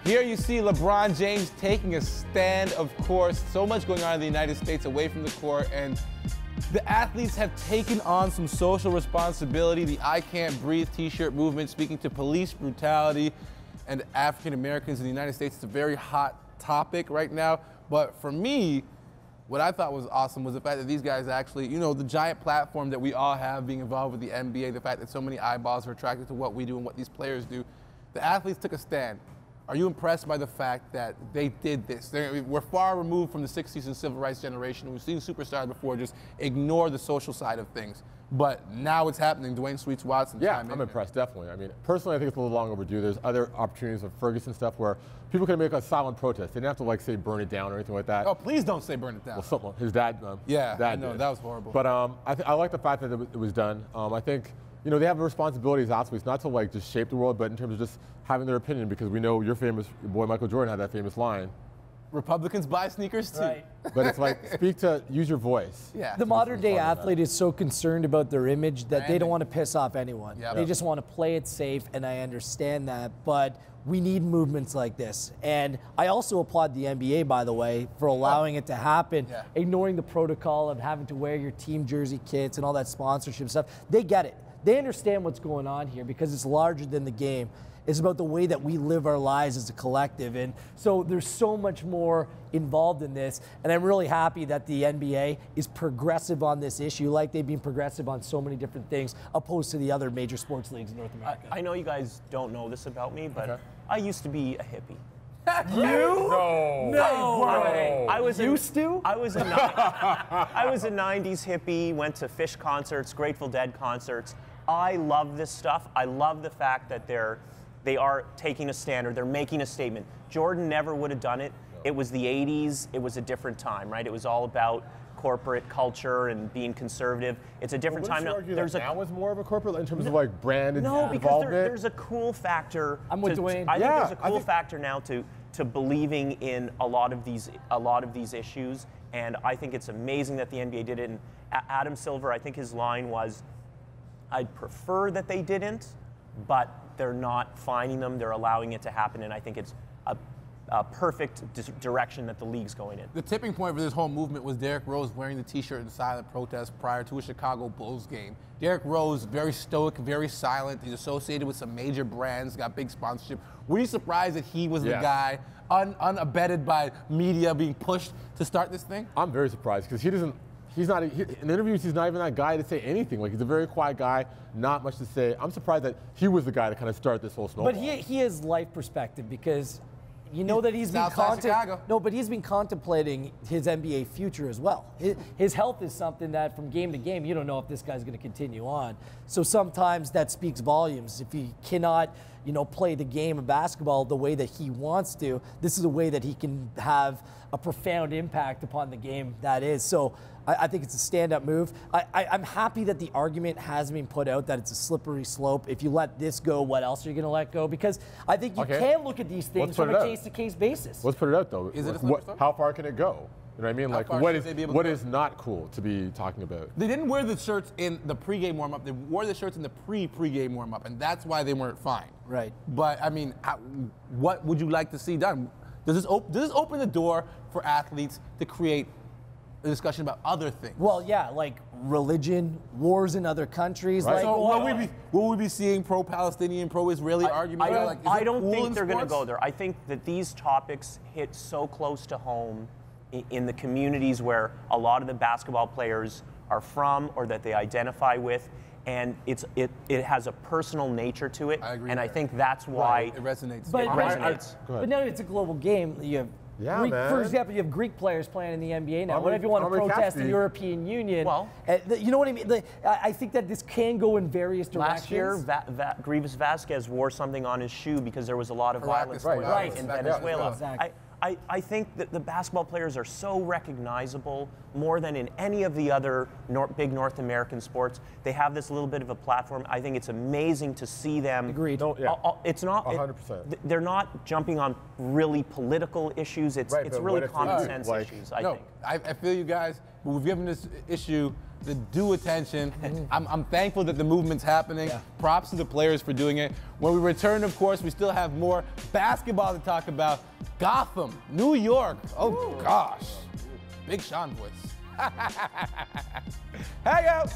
Here you see LeBron James taking a stand, of course. So much going on in the United States away from the court, and the athletes have taken on some social responsibility. The I Can't Breathe t-shirt movement, speaking to police brutality and African Americans in the United States. It's a very hot topic right now. But for me, what I thought was awesome was the fact that these guys actually, you know, the giant platform that we all have being involved with the NBA, the fact that so many eyeballs are attracted to what we do and what these players do. The athletes took a stand. Are you impressed by the fact that they did this? We're far removed from the 60s and civil rights generation. We've seen superstars before just ignore the social side of things. But now it's happening. Dwayne Sweets Watson. Yeah, I'm impressed, definitely. I mean, personally, I think it's a little long overdue. There's other opportunities with Ferguson stuff where people can make a silent protest. They didn't have to, like, say burn it down or anything like that. Oh, please don't say burn it down. Well, his dad, yeah, dad I know, did. that was horrible. But I like the fact that it was done. I think, you know, they have a responsibility as athletes not to, like, just shape the world, but in terms of just having their opinion, because we know your boy Michael Jordan had that famous line. Republicans buy sneakers too. Right. But it's like, use your voice. Yeah. The modern day athlete is so concerned about their image that they don't want to piss off anyone. Yep. They just want to play it safe, and I understand that. But we need movements like this. And I also applaud the NBA, by the way, for allowing it to happen, ignoring the protocol of having to wear your team jersey kits and all that sponsorship stuff. They get it. They understand what's going on here because it's larger than the game. It's about the way that we live our lives as a collective. And so there's so much more involved in this. And I'm really happy that the NBA is progressive on this issue, like they've been progressive on so many different things, opposed to the other major sports leagues in North America. I know you guys don't know this about me, but I used to be a hippie. You? No way. I was used to? I was a 90s hippie, went to Fish concerts, Grateful Dead concerts. I love this stuff. I love the fact that they are taking a stand, or they're making a statement. Jordan never would have done it. It was the 80s. It was a different time, right? It was all about corporate culture and being conservative. It's a different time now. Now is more of a corporate in terms of like brand no, because there's a cool factor. I'm with Dwayne. I think there's a cool factor now to believing in a lot of these issues, and I think it's amazing that the NBA did it. And Adam Silver, I think his line was, "I'd prefer that they didn't, but they're not fining them, they're allowing it to happen," and I think it's a perfect direction that the league's going in. The tipping point for this whole movement was Derrick Rose wearing the t-shirt in silent protest prior to a Chicago Bulls game. Derrick Rose, very stoic, very silent. He's associated with some major brands, got big sponsorship. Were you surprised that he was the guy, unabetted by media, being pushed to start this thing? I'm very surprised because he's not, in interviews, he's not even that guy to say anything. Like, he's a very quiet guy, not much to say. I'm surprised that he was the guy to kind of start this whole snowball. But he has life perspective because you know that he's been he's been contemplating his NBA future as well. His health is something that from game to game, you don't know if this guy's going to continue on. So sometimes that speaks volumes. If he cannot, you know, play the game of basketball the way that he wants to, this is a way that he can have a profound impact upon the game that is. So I think it's a stand-up move. I'm happy that the argument has been put out that it's a slippery slope. If you let this go, what else are you going to let go? Because I think you can look at these things from a case-to-case basis. Let's put it out, though. Is it a slippery slope? How far can it go? You know what I mean? Like, what is not cool to be talking about? They didn't wear the shirts in the pregame warm-up. They wore the shirts in the pre-pregame warm-up, and that's why they weren't fined. Right. But, I mean, what would you like to see done? Does this open the door for athletes to create a discussion about other things? Well, yeah, like religion, wars in other countries. Right. Like, So will we be seeing pro-Palestinian, pro-Israeli arguments? I don't think they're going to go there. I think that these topics hit so close to home in the communities where a lot of the basketball players are from or that they identify with, and it has a personal nature to it. I agree. And I think that's why it resonates. But now it's a global game. You have for example, you have Greek players playing in the NBA now. What if you want to protest the European Union? Well, you know what I mean? I think that this can go in various directions. Last year, Grievous Vasquez wore something on his shoe because there was a lot of violence in Venezuela. Exactly. I think that the basketball players are so recognizable more than in any of the other big North American sports. They have this little bit of a platform. I think it's amazing to see them. Agreed. It's not 100%. They're not jumping on really political issues. It's really common sense issues, I think. I feel you guys, but we've given this issue the due attention. I'm thankful that the movement's happening. Yeah. Props to the players for doing it. When we return, of course, we still have more basketball to talk about. Gotham, New York. Oh, gosh. Big Sean voice. Hangout.